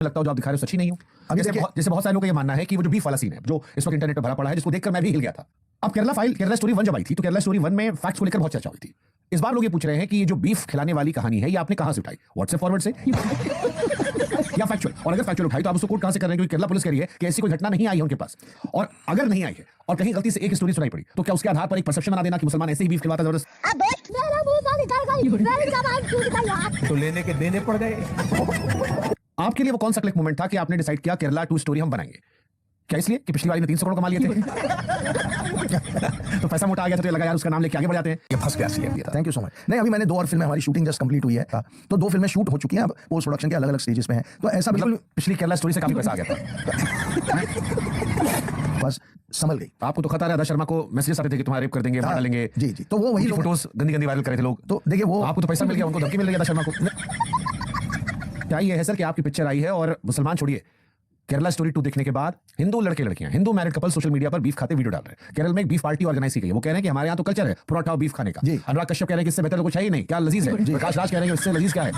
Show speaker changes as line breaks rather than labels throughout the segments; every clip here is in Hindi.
लगता हो जो आप दिखा रहे हो सच ही नहीं हो। जैसे बहुत सारे लोगों का ये मानना है कि वो जो बीफ वाला सीन है जो इस वक्त इंटरनेट पर भरा पड़ा है, जिसको देखकर मैं भी हिल गया था। अब केरला स्टोरी 1 जब आई थी तो केरला स्टोरी 1 में फैक्ट्स को लेकर बहुत चर्चा हुई थी। इस बार लोग ये पूछ रहे हैं कि ये जो बीफ खिलाने वाली कहानी है ये आपने कहां से उठाई, व्हाट्सएप फॉरवर्ड से या फैक्चुअल? और अगर फैक्चुअल उठाई तो आप उसको कोट कहां से कर रहे हैं? क्योंकि केरला पुलिस कह रही है कि ऐसी कोई घटना नहीं आई है उनके पास, और अगर नहीं आई है और कहीं गलती से एक स्टोरी सुनाई पड़ी तो क्या उसके आधार पर एक परसेप्शन बना देना कि मुसलमान ऐसे ही बीफ खिलवाता जबरदस्त?
तो लेने के देने पड़ गए।
आपके लिए वो कौन सा क्लिक मोमेंट था कि आपने डिसाइड किया केरला 2 स्टोरी हम बनाएंगे? क्या इसलिए कि पिछली बारी में 300 करोड़ कमा लिए थे तो पैसा मोटा आ गया था तो ये लगा यार उसका नाम लेके आगे बढ़ जाते हैं।
ये फंस गया सीएम था। Thank you so much. नहीं, अभी मैंने 2 और फिल्में, हमारी शूटिंग जस्ट कंप्लीट हुई है, तो 2 फिल्में शूट हो चुकी हैं, अब पोस्ट प्रोडक्शन के अलग अलग स्टेजेस पे हैं, तो ऐसा बिल्कुल
पिछली केरला स्टोरी से काफी पैसा आ गया था
बस संभल गई।
आपको तो खतरा है, आदा शर्मा को मैसेजेस आते थे कि तुम्हारा रेप कर देंगे, मार डालेंगे।
जी जी, तो वो वही
फोटोज गंदी गंदी वायरल करे थे लोग।
तो देखिए वो
आपको तो पैसा मिल गया, उनको धमकी मिल रही है आदा शर्मा को। क्या ये है सर कि आपकी पिक्चर आई है और मुसलमान छोड़िए, केरला स्टोरी 2 देखने के बाद हिंदू लड़के लड़कियां, Hindu married couple social media पर बीफ खाते वीडियो डाल रहे हैं। केरल में एक बीफ पार्टी ऑर्गेनाइज की गई है। वो कह रहे हैं कि हमारे यहाँ तो कल्चर है परोठा और बीफ खाने का। अनुराग कश्यप कह रहे हैं कि इससे बेहतर कुछ है ही नहीं, क्या लजीज है। प्रकाश राज कह रहे हैं इससे लजीज क्या है,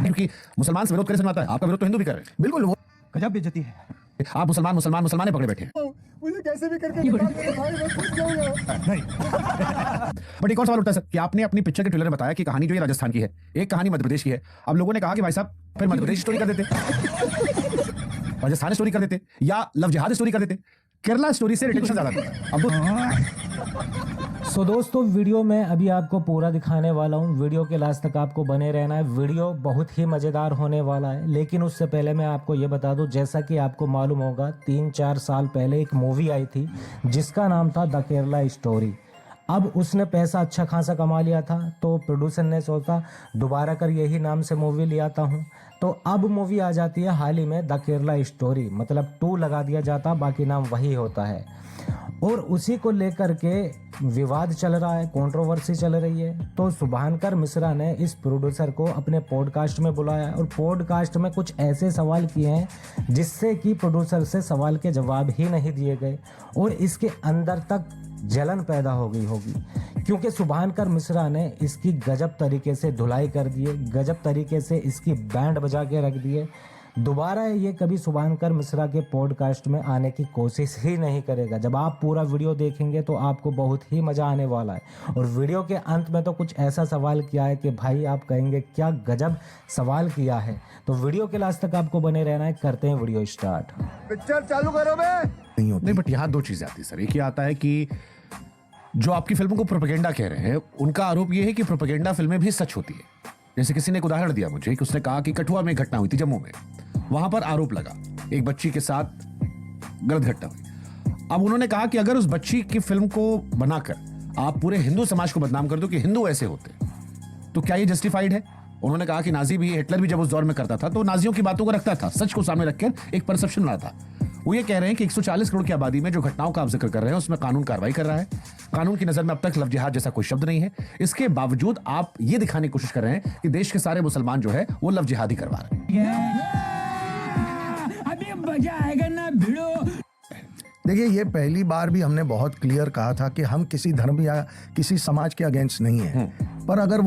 क्योंकि मुसलमान से विरोध करे समझाता है। आपका विरोध तो हिंदू भी कर रहे हैं।
बिल्कुल, वो
गजब बेइज्जती है।
आप मुसलमान पकड़े बैठे हैं।
मुझे कैसे भी करके निकाल दे भाई, मैं खुद जाऊंगा।
नहीं बट एक और सवाल उठता है सर कि आपने अपनी पिक्चर के ट्रेलर में बताया कि कहानी जो ये राजस्थान की है, एक कहानी मध्य प्रदेश की है। अब लोगों ने कहा कि भाई साहब फिर मध्य प्रदेश स्टोरी कर देते, राजस्थान स्टोरी कर देते, या लव जिहाद स्टोरी कर देते। केरला स्टोरी से रिटेंशन ज्यादा था। अब
सो दोस्तों, वीडियो में अभी आपको पूरा दिखाने वाला हूँ। वीडियो के लास्ट तक आपको बने रहना है। वीडियो बहुत ही मज़ेदार होने वाला है, लेकिन उससे पहले मैं आपको ये बता दूँ, जैसा कि आपको मालूम होगा 3-4 साल पहले एक मूवी आई थी जिसका नाम था द केरला स्टोरी। अब उसने पैसा अच्छा खासा कमा लिया था, तो प्रोड्यूसर ने सोचा दोबारा कर यही नाम से मूवी ले आता हूँ। तो अब मूवी आ जाती है हाल ही में द केरला स्टोरी, मतलब 2 लगा दिया जाता, बाकी नाम वही होता है। और उसी को लेकर के विवाद चल रहा है, कंट्रोवर्सी चल रही है। तो शुभांकर मिश्रा ने इस प्रोड्यूसर को अपने पॉडकास्ट में बुलाया और पॉडकास्ट में कुछ ऐसे सवाल किए हैं जिससे कि प्रोड्यूसर से सवाल के जवाब ही नहीं दिए गए, और इसके अंदर तक जलन पैदा हो गई होगी, क्योंकि शुभांकर मिश्रा ने इसकी गजब तरीके से धुलाई कर दिए, गजब तरीके से इसकी बैंड बजा के रख दिए। दोबारा ये कभी शुभांकर मिश्रा के पॉडकास्ट में आने की कोशिश ही नहीं करेगा। जब आप पूरा वीडियो देखेंगे तो आपको बहुत ही मज़ा आने वाला है। और वीडियो के अंत में तो कुछ ऐसा सवाल किया है कि भाई आप कहेंगे क्या गजब सवाल किया है। तो वीडियो के लास्ट तक आपको बने रहना है। करते हैं वीडियो स्टार्ट।
पिक्चर चालू करो बे।
नहीं बट यहाँ 2 चीजें आती है सर। एक ये आता है कि जो आपकी फिल्मों को प्रोपेगेंडा कह रहे हैं, उनका आरोप ये है कि प्रोपेगेंडा फिल्में भी सच होती है। जैसे किसी ने एक उदाहरण दिया मुझे कि उसने कहा कि कठुआ में एक घटना हुई थी जम्मू में, वहां पर आरोप लगा एक बच्ची के साथ गलत घटना हुई। अब उन्होंने कहा कि अगर उस बच्ची की फिल्म को बनाकर आप पूरे हिंदू समाज को बदनाम कर दो कि हिंदू ऐसे होते, तो क्या ये जस्टिफाइड है? उन्होंने कहा कि नाजी भी, हिटलर भी जब उस दौर में करता था तो नाजियों की बातों को रखता था, सच को सामने रखकर एक परसेप्शन बना था। वो ये कह रहे हैं कि 140 करोड़ की आबादी में जो घटनाओं का आप जिक्र कर रहे हैं उसमें कानून कार्रवाई कर रहा है। कानून की नजर में अब तक लव जिहाद जैसा कोई शब्द नहीं है। इसके बावजूद आप ये दिखाने की कोशिश कर रहे हैं कि देश के सारे मुसलमान जो है वो लव जिहाद ही करवा रहे हैं।
अभी मजा आएगा ना भिड़ो।
देखिए, ये पहली बार भी हमने बहुत क्लियर कहा था कि हम किसी धर्म या किसी समाज के अगेंस्ट नहीं है। पर अगर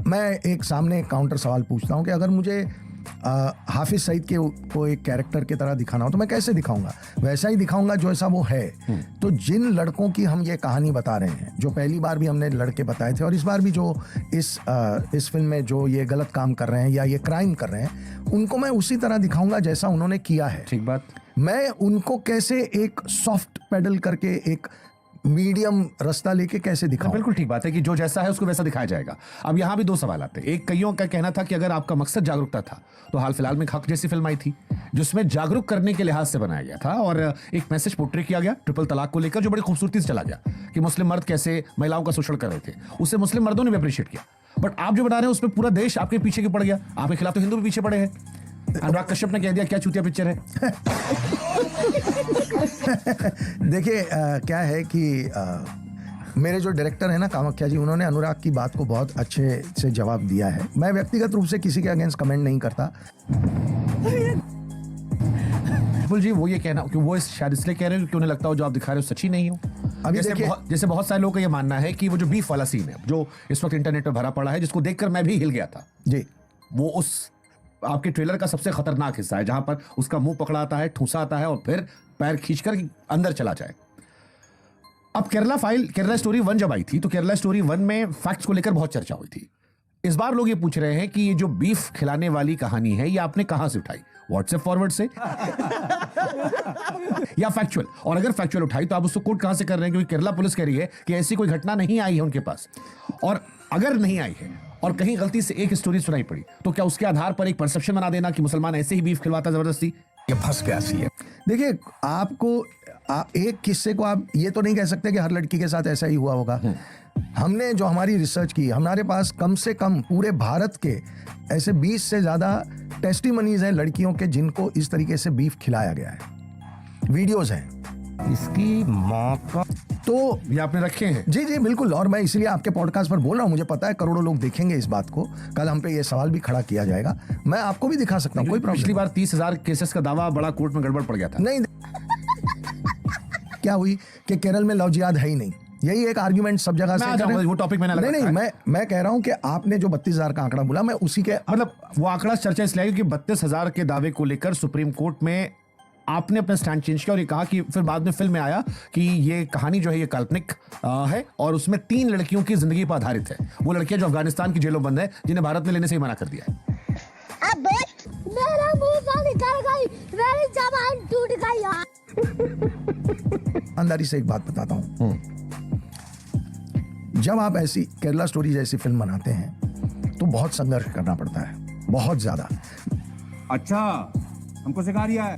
मैं एक सामने काउंटर सवाल पूछता हूं कि अगर मुझे हाफिज सईद के को एक कैरेक्टर की तरह दिखाना हो तो मैं कैसे दिखाऊंगा? वैसा ही दिखाऊंगा जैसा वो है। तो जिन लड़कों की हम ये कहानी बता रहे हैं, जो पहली बार भी हमने लड़के बताए थे और इस बार भी जो इस फिल्म में जो ये गलत काम कर रहे हैं या ये क्राइम कर रहे हैं, उनको मैं उसी तरह दिखाऊंगा जैसा उन्होंने किया है।
ठीक बात।
मैं उनको कैसे एक सॉफ्ट पेडल करके एक मीडियम रास्ता लेके कैसे दिखाऊं?
बिल्कुल ठीक बात है कि जो जैसा है उसको वैसा दिखाया जाएगा। अब यहाँ भी 2 सवाल आते हैं। एक, कईयों का कहना था कि अगर आपका मकसद जागरूकता था तो हाल फिलहाल में हक जैसी फिल्म आई थी जिसमें जागरूक करने के लिहाज से बनाया गया था और एक मैसेज पोर्ट्रे किया गया ट्रिपल तलाक को लेकर, जो बड़ी खूबसूरती से चला गया कि मुस्लिम मर्द कैसे महिलाओं का शोषण कर रहे थे। उसे मुस्लिम मर्दों ने भी अप्रिशिएट किया। बट आप जो बना रहे हैं उसमें पूरा देश आपके पीछे क्यों पड़ गया? आपके खिलाफ तो हिंदू भी पीछे पड़े हैं। अनुराग कश्यप ने कह दिया क्या चूतिया पिक्चर है।
देखिए, क्या है कि मेरे जो डायरेक्टर है ना कामाख्या जी, उन्होंने अनुराग की बात को बहुत अच्छे से जवाब दिया है। मैं व्यक्तिगत रूप से किसी के अगेंस्ट कमेंट नहीं करता।
बिल्कुल जी, वो ये कहना कि वो शायद इसलिए कह रहे हैं कि उन्हें लगता हो जो आप दिखा रहे हो सच ही नहीं हो।
अभी
जैसे बहुत सारे लोगों का ये मानना है कि वो जो बीफ वाला सीन है जो इस वक्त इंटरनेट पर भरा पड़ा है, जिसको देखकर मैं भी हिल गया था
जी,
वो उस आपके ट्रेलर का सबसे खतरनाक हिस्सा है, जहां पर उसका मुंह पकड़ा आता है, ठूसा आता है और फिर पैर खींचकर अंदर चला जाए। अब केरला स्टोरी 1 जब आई थी तो केरला स्टोरी 1 में फैक्ट्स को लेकर बहुत चर्चा हुई थी। इस बार लोग ये पूछ रहे हैं कि ये जो बीफ खिलाने वाली कहानी है ये आपने कहां से उठाई, व्हाट्सएप फॉरवर्ड से या फैक्चुअल? और अगर फैक्चुअल उठाई तो आप उसको कोट कहां से कर रहे हैं? क्योंकि केरला पुलिस कह रही है कि ऐसी कोई घटना नहीं आई है उनके पास, और अगर नहीं आई है और कहीं गलती से एक स्टोरी सुनाई पड़ी तो क्या उसके आधार पर एक परसेप्शन बना देना कि मुसलमान ऐसे ही बीफ खिलवाता जबरदस्ती?
ये फंस गया सी है।
देखिए, आपको एक किस्से को आप ये तो नहीं कह सकते कि हर लड़की के साथ ऐसा ही हुआ होगा। हमने जो हमारी रिसर्च की, हमारे पास कम से कम पूरे भारत के ऐसे 20 से ज्यादा टेस्टिमनीज हैं लड़कियों के जिनको इस तरीके से बीफ खिलाया गया है, वीडियोस हैं।
इसकी माँ का
तो
ये आपने रखे हैं?
जी जी बिल्कुल, और मैं इसलिए आपके पॉडकास्ट पर बोल रहा हूँ। मुझे पता है करोड़ों लोग देखेंगे इस बात को, कल हम पे ये सवाल भी खड़ा किया जाएगा, मैं आपको भी दिखा सकता हूँ, कोई प्रॉब्लम
पिछली बार 30,000 केसेस का दावा बड़ा कोर्ट में गड़बड़ पड़ गया था।
नहीं। क्या हुई कि केरल में लव जिहाद है ही नहीं, यही एक आर्गुमेंट सब जगह से
मैं आ जाऊंगा, वो टॉपिक मैंने अलग
नहीं
रखा
नहीं,
है।
मैं कह रहा हूं कि आपने जो 32,000 का आंकड़ा बोला, मैं उसी के
मतलब वो आंकड़ा चर्चा इसलिए आई कि 32,000 के दावे को लेकर सुप्रीम कोर्ट में आपने अपना स्टैंड चेंज किया और ये कहा कि फिर बाद में फिल्म में आया कि ये कहानी जो है ये काल्पनिक है और उसमें 3 लड़कियों की जिंदगी पर आधारित है। वो लड़कियां जो अफगानिस्तान की जेलों बंद है, जिन्हें भारत में लेने से ही मना कर दिया है।
मेरा मुंह से निकल गई, मेरी जबान टूट गई यार।
ईमानदारी से एक बात बताता हूं, जब आप ऐसी केरला स्टोरी जैसी फिल्म बनाते हैं तो बहुत संघर्ष करना पड़ता है, बहुत ज्यादा।
अच्छा हमको सिखा रिया है।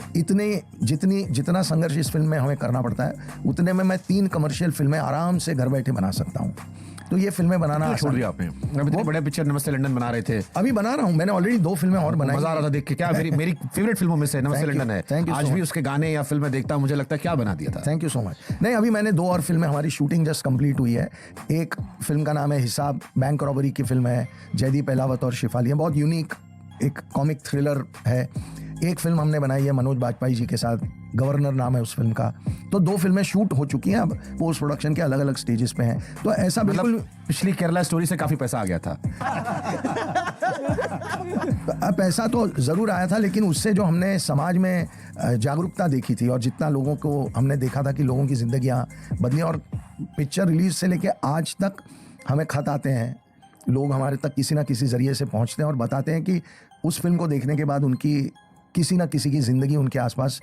जितना संघर्ष इस फिल्म में हमें करना पड़ता है, उतने में मैं 3 कमर्शियल फिल्में आराम से घर बैठे बना सकता हूं। तो ये फिल्में बनाना
छोड़
आसान-
दिया आपने? अभी तो बड़े पिक्चर नमस्ते लंदन बना रहे थे,
अभी बना रहा हूं, मैंने ऑलरेडी 2 फिल्में और बनाई।
मजा आ रहा था देख के। क्या मेरी फेवरेट फिल्मों में से नमस्ते
Thank you,
लंदन है।
thank you so
आज भी
much.
उसके गाने या फिल्में देखता हूं, मुझे लगता है क्या बना दिया था।
Thank you so much. नहीं, अभी मैंने 2 और फिल्में, हमारी शूटिंग जस्ट कंप्लीट हुई है। एक फिल्म का नाम है हिसाब, बैंक रॉबरी की फिल्म है, जयदीप एलावत और शिफाली, बहुत यूनिक एक कॉमिक थ्रिलर है। एक फिल्म हमने बनाई है मनोज बाजपेयी जी के साथ, गवर्नर नाम है उस फिल्म का। तो 2 फिल्में शूट हो चुकी हैं, अब पोस्ट प्रोडक्शन के अलग अलग स्टेजेस पे हैं। तो ऐसा बिल्कुल
पिछली केरला स्टोरी से काफी पैसा आ गया था।
पैसा तो जरूर आया था, लेकिन उससे जो हमने समाज में जागरूकता देखी थी और जितना लोगों को हमने देखा था कि लोगों की जिंदगियां बदली, और पिक्चर रिलीज से लेके आज तक हमें खत आते हैं, लोग हमारे तक किसी ना किसी जरिए से पहुंचते हैं और बताते हैं कि उस फिल्म को देखने के बाद उनकी किसी ना किसी की जिंदगी उनके आसपास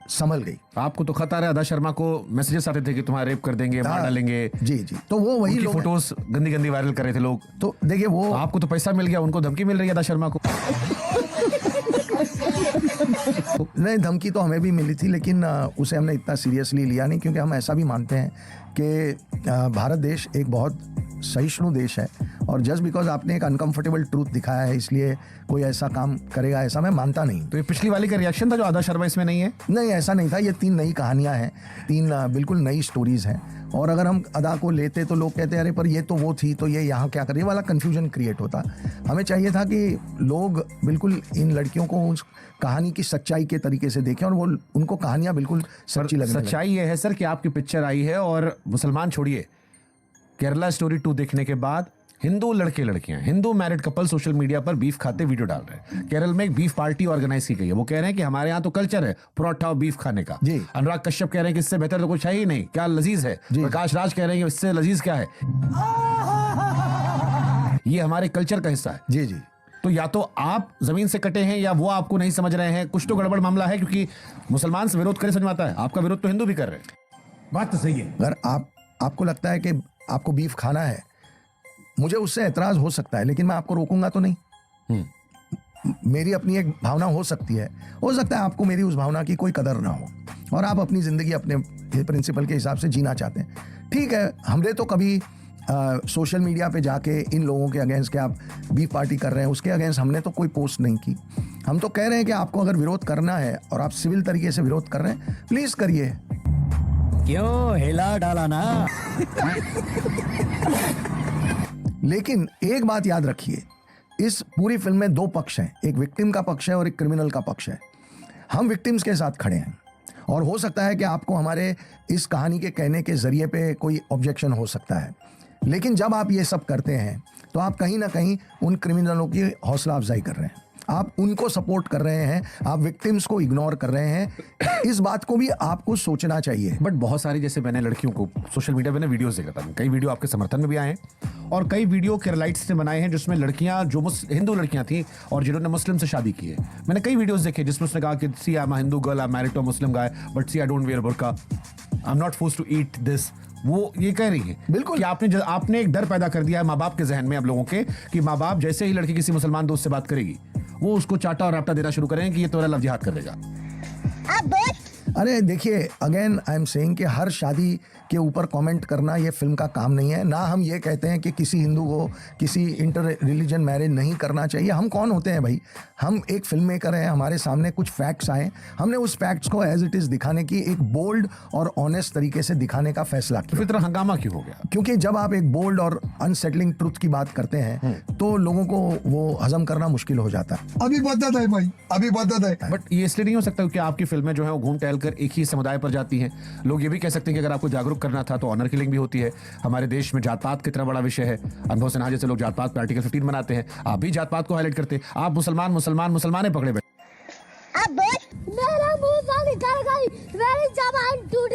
संभल गई।
आपको तो खत आ रहा है, अदा शर्मा को मैसेजेस आते थे कि तुम्हारा रेप कर देंगे, मार डालेंगे।
जी जी, तो वो वही
उनकी
लोग हैं।
फोटोज गंदी गंदी वायरल कर रहे थे लोग।
तो देखिए वो
तो आपको तो पैसा मिल गया, उनको धमकी मिल रही है अदा शर्मा को।
नहीं, धमकी तो हमें भी मिली थी, लेकिन उसे हमने इतना सीरियसली लिया नहीं, क्योंकि हम ऐसा भी मानते हैं कि भारत देश एक बहुत सहिष्णु देश है, और जस्ट बिकॉज आपने एक अनकंफर्टेबल ट्रूथ दिखाया है इसलिए कोई ऐसा काम करेगा, ऐसा मैं मानता नहीं।
तो ये पिछली वाली का रिएक्शन था जो अदा शर्मा इसमें नहीं है?
नहीं, ऐसा नहीं था। ये 3 नई कहानियां हैं, 3 बिल्कुल नई स्टोरीज हैं। और अगर हम अदा को लेते तो लोग कहते अरे पर ये तो वो थी, तो ये यहाँ क्या कर, ये वाला कंफ्यूजन क्रिएट होता। हमें चाहिए था कि लोग बिल्कुल इन लड़कियों को उस कहानी की सच्चाई के तरीके से देखें और वो उनको कहानियां बिल्कुल सच्ची लगने लगे।
सच्चाई ये है सर कि आपकी पिक्चर आई है और मुसलमान छोड़िए, केरला स्टोरी 2 देखने के बाद हिंदू लड़के लड़कियां, Hindu married couple social media पर बीफ खाते वीडियो डाल रहे हैं। केरल में एक बीफ पार्टी ऑर्गेनाइज की गई है। वो कह रहे हैं कि हमारे यहाँ तो कल्चर है परोठा और बीफ खाने का।
जी।
अनुराग कश्यप कह रहे हैं कि इससे बेहतर तो कुछ है ही नहीं, क्या लजीज है। प्रकाश राज कह रहे हैं कि इससे लजीज क्या है, ये हमारे कल्चर का हिस्सा है।
जी जी,
तो या तो आप जमीन से कटे हैं या वो आपको नहीं समझ रहे हैं, कुछ तो गड़बड़ मामला है, क्योंकि मुसलमान से विरोध करे समझ में आता है, आपका विरोध तो हिंदू भी कर रहे हैं।
बात तो सही है।
अगर आपको लगता है कि आपको बीफ खाना है, मुझे उससे एतराज हो सकता है, लेकिन मैं आपको रोकूंगा तो नहीं। मेरी अपनी एक भावना हो सकती है, हो सकता है आपको मेरी उस भावना की कोई कदर ना हो और आप अपनी जिंदगी अपने प्रिंसिपल के हिसाब से जीना चाहते हैं, ठीक है। हमने तो कभी सोशल मीडिया पे जाके इन लोगों के अगेंस्ट के आप बीफ पार्टी कर रहे हैं, उसके अगेंस्ट हमने तो कोई पोस्ट नहीं की। हम तो कह रहे हैं कि आपको अगर विरोध करना है और आप सिविल तरीके से विरोध कर रहे हैं, प्लीज करिए।
क्यों हिला डाला ना।
लेकिन एक बात याद रखिए, इस पूरी फिल्म में 2 पक्ष हैं, एक विक्टिम का पक्ष है और एक क्रिमिनल का पक्ष है। हम विक्टिम्स के साथ खड़े हैं और हो सकता है कि आपको हमारे इस कहानी के कहने के जरिए पे कोई ऑब्जेक्शन हो सकता है, लेकिन जब आप ये सब करते हैं तो आप कहीं ना कहीं उन क्रिमिनलों की हौसला अफजाई कर रहे हैं। आप उनको सपोर्ट कर रहे हैं, आप विक्टिम्स को इग्नोर कर रहे हैं। इस बात को भी आपको सोचना चाहिए।
बट बहुत सारी, जैसे मैंने लड़कियों को सोशल मीडिया पे ना वीडियोस देखा था, कई वीडियो आपके समर्थन में भी आए हैं और कई वीडियो केरलाइट्स ने बनाए हैं जिसमें लड़कियां जो हिंदू लड़कियां थी और जिन्होंने मुस्लिम से शादी की है। मैंने कई वीडियोस देखे जिसमें उसने कहा कि she I am Hindu girl, I am married to Muslim guy, but she I don't wear burqa, I am not forced to eat this. वो ये कह रही है
बिल्कुल
कि आपने एक डर पैदा कर दिया है माँ बाप के जहन में अब लोगों के, कि माँ बाप जैसे ही लड़की किसी मुसलमान दोस्त से बात करेगी वो उसको चाटा और रापटा देना शुरू करेंगे कि ये तो लव जिहाद कर देगा।
अरे देखिए, अगेन आई एम सेइंग कि हर शादी के ऊपर कमेंट करना ये फिल्म का काम नहीं है। ना हम ये कहते हैं कि किसी हिंदू को किसी इंटर रिलीजन मैरिज नहीं करना चाहिए। हम कौन होते हैं भाई? हम एक फिल्म मेकर हैं, हमारे सामने कुछ फैक्ट्स आए, हमने उस फैक्ट्स को एज इट इज दिखाने की, एक बोल्ड और ऑनेस्ट तरीके से दिखाने का फैसला किया।
फिर इतना हंगामा क्यों हो गया?
क्योंकि जब आप एक बोल्ड और अनसेटलिंग ट्रुथ की बात करते हैं तो लोगों को वो हजम करना मुश्किल हो जाता है।
अभी बदत है भाई, अभी बदत है।
बट ये इसलिए नहीं हो सकता क्योंकि आपकी फिल्में जो है वो घूम टहल कर एक ही समुदाय पर जाती हैं। लोग ये भी कह सकते हैं कि अगर आपको जागरूक करना था तो ऑनर किलिंग भी होती है। हमारे देश में जात पात कितना बड़ा विषय है। अनुभव सिन्हा जैसे लोग जात पात पे आर्टिकल 15 बनाते हैं, आप भी जात पात को हाईलाइट करते हैं। आप मुसलमाने पकड़े बैठे।
मेरा मुंह से निकल गई, मेरी जबान टूट